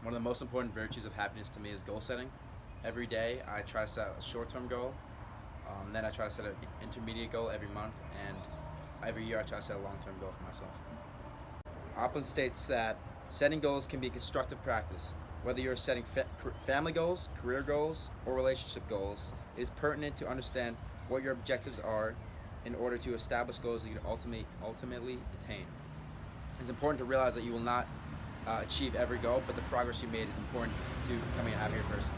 One of the most important virtues of happiness to me is goal setting. Every day I try to set a short-term goal, then I try to set an intermediate goal every month, and every year I try to set a long-term goal for myself. Opland states that setting goals can be a constructive practice. Whether you're setting family goals, career goals, or relationship goals, it is pertinent to understand what your objectives are in order to establish goals that you can ultimately attain. It's important to realize that you will not achieve every goal, but the progress you made is important to becoming a happier person.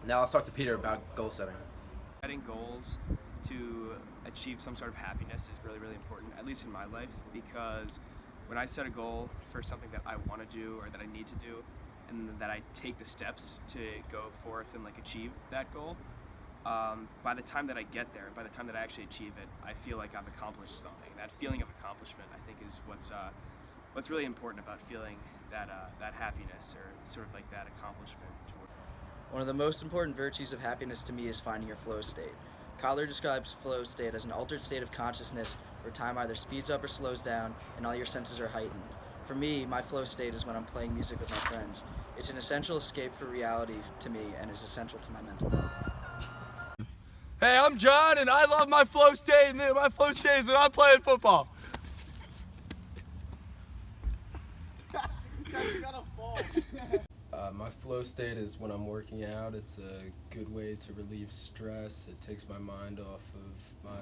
Now let's talk to Peter about goal setting. Setting goals to achieve some sort of happiness is really, really important, at least in my life, because when I set a goal for something that I want to do or that I need to do, and that I take the steps to go forth and achieve that goal, by the time that I get there, by the time that I actually achieve it, I feel like I've accomplished something. That feeling of accomplishment, I think, is what's really important about feeling that happiness, or sort of that accomplishment. One of the most important virtues of happiness to me is finding your flow state. Kotler describes flow state as an altered state of consciousness where time either speeds up or slows down and all your senses are heightened. For me, my flow state is when I'm playing music with my friends. It's an essential escape for reality to me and is essential to my mental health. Hey, I'm John, and I love my flow state, and my flow state is when I'm playing football. My flow state is when I'm working out. It's a good way to relieve stress. It takes my mind off of my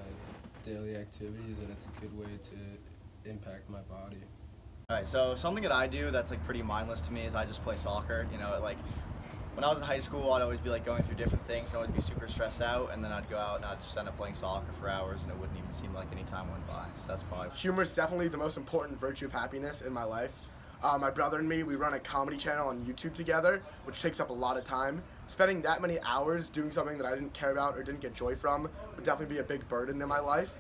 daily activities, and it's a good way to impact my body. Alright, so something that I do that's pretty mindless to me is I just play soccer. You know, when I was in high school, I'd always be going through different things and I'd always be super stressed out, and then I'd go out and I'd just end up playing soccer for hours, and it wouldn't even seem like any time went by. So that's probably Humor is definitely the most important virtue of happiness in my life. My brother and me, we run a comedy channel on YouTube together, which takes up a lot of time. Spending that many hours doing something that I didn't care about or didn't get joy from would definitely be a big burden in my life.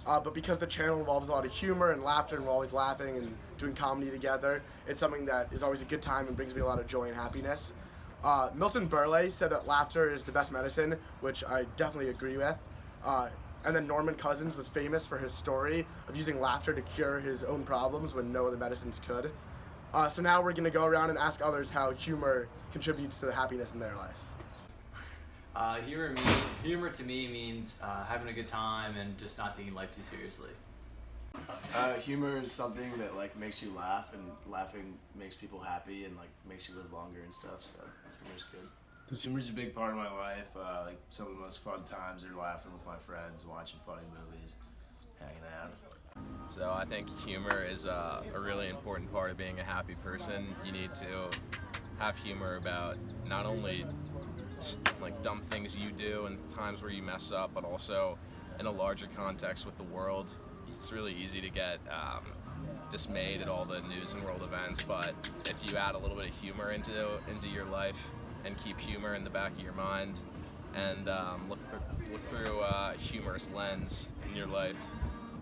But because the channel involves a lot of humor and laughter, and we're always laughing and doing comedy together, it's something that is always a good time and brings me a lot of joy and happiness. Milton Berle said that laughter is the best medicine, which I definitely agree with. And then Norman Cousins was famous for his story of using laughter to cure his own problems when no other medicines could. So now we're going to go around and ask others how humor contributes to the happiness in their lives. Humor to me means having a good time and just not taking life too seriously. Humor is something that makes you laugh, and laughing makes people happy and makes you live longer and stuff. So humor's good. Humor's a big part of my life. Some of the most fun times are laughing with my friends, watching funny movies, hanging out. So I think humor is a really important part of being a happy person. You need to have humor about not only dumb things you do and times where you mess up, but also in a larger context with the world. It's really easy to get dismayed at all the news and world events, but if you add a little bit of humor into your life and keep humor in the back of your mind and look through a humorous lens in your life,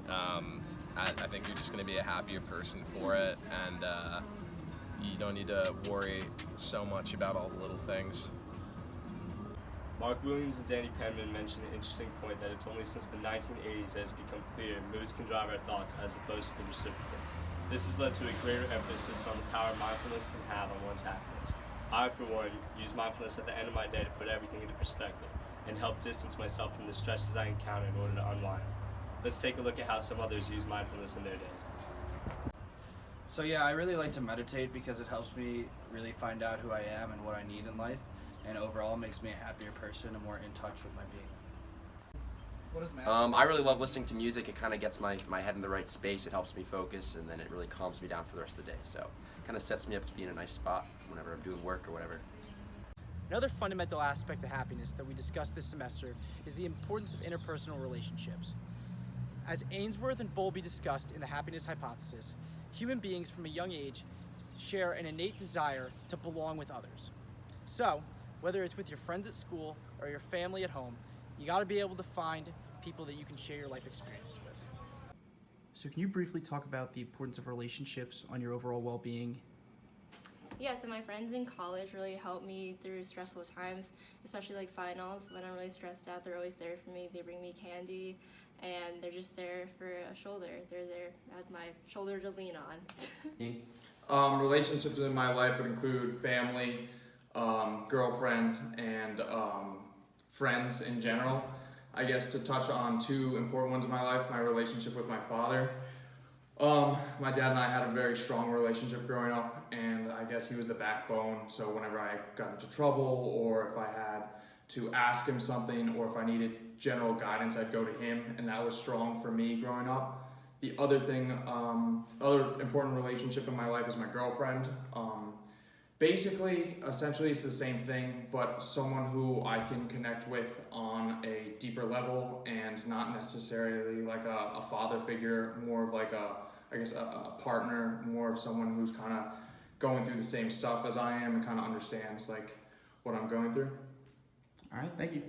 I think you're just going to be a happier person for it, and you don't need to worry so much about all the little things. Mark Williams and Danny Penman mentioned an interesting point that it's only since the 1980s that it's become clear moods can drive our thoughts as opposed to the reciprocal. This has led to a greater emphasis on the power mindfulness can have on one's happiness. I, for one, use mindfulness at the end of my day to put everything into perspective and help distance myself from the stresses I encounter in order to unwind. Let's take a look at how some others use mindfulness in their days. So yeah, I really like to meditate because it helps me really find out who I am and what I need in life, and overall makes me a happier person and more in touch with my being. I really love listening to music. It kind of gets my head in the right space. It helps me focus, and then it really calms me down for the rest of the day. So it kind of sets me up to be in a nice spot whenever I'm doing work or whatever. Another fundamental aspect of happiness that we discussed this semester is the importance of interpersonal relationships. As Ainsworth and Bowlby discussed in the happiness hypothesis, human beings from a young age share an innate desire to belong with others. So, whether it's with your friends at school or your family at home, you gotta be able to find people that you can share your life experiences with. So can you briefly talk about the importance of relationships on your overall well-being? Yeah, so my friends in college really helped me through stressful times, especially like finals. When I'm really stressed out, they're always there for me. They bring me candy, and they're just there for a shoulder. They're there as my shoulder to lean on. Relationships in my life would include family, girlfriends, and friends in general. I guess to touch on two important ones in my life, my relationship with my father. My dad and I had a very strong relationship growing up, and I guess he was the backbone. So whenever I got into trouble, or if I had to ask him something, or if I needed general guidance, I'd go to him, and that was strong for me growing up. The other thing, other important relationship in my life is my girlfriend. Basically, essentially it's the same thing, but someone who I can connect with on a deeper level, and not necessarily like a father figure, more of like a partner, more of someone who's kind of going through the same stuff as I am and kind of understands like what I'm going through. All right, thank you.